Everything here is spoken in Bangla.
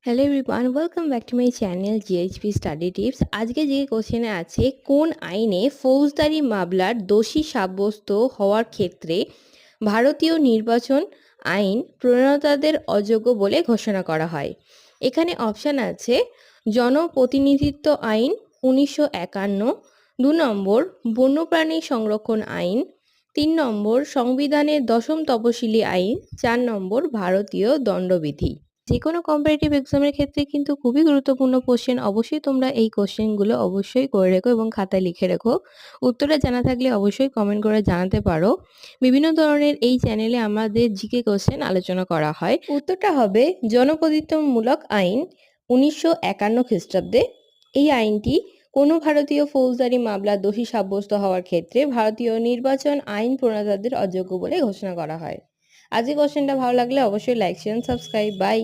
Hello everyone, welcome back to my channel GHP study tips. আজকে যে কোশ্চেনে আছে, কোন আইনে ফৌজদারি মামলার দোষী সাব্যস্ত হওয়ার ক্ষেত্রে ভারতীয় নির্বাচন আইন প্রণেতাদের অযোগ্য বলে ঘোষণা করা হয়। এখানে অপশান আছে জনপ্রতিনিধিত্ব আইন 1951, 2 নম্বর বন্যপ্রাণী সংরক্ষণ আইন, 3 নম্বর সংবিধানের 10ম তপশিলি আইন, 4 নম্বর ভারতীয় দণ্ডবিধি। যে কোনো কম্পারেটিভ এক্সামের ক্ষেত্রে কিন্তু খুবই গুরুত্বপূর্ণ কোশ্চেন। অবশ্যই তোমরা এই কোশ্চেনগুলো অবশ্যই করে রেখো এবং খাতায় লিখে রেখো। উত্তরটা জানা থাকলে অবশ্যই কমেন্ট করে জানাতে পারো। বিভিন্ন ধরনের এই চ্যানেলে আমাদের জিকে কোশ্চেন আলোচনা করা হয়। উত্তরটা হবে জনপ্রতিনিধিত্বমূলক আইন 1951 খ্রিস্টাব্দে। এই আইনটি কোনো ভারতীয় ফৌজদারি মামলা দোষী সাব্যস্ত হওয়ার ক্ষেত্রে ভারতীয় নির্বাচন আইন প্রণেতাদের অযোগ্য বলে ঘোষণা করা হয়। আজকে কোশ্চেনটা ভালো লাগলে অবশ্যই লাইক, শেয়ার, সাবস্ক্রাইব। বাই।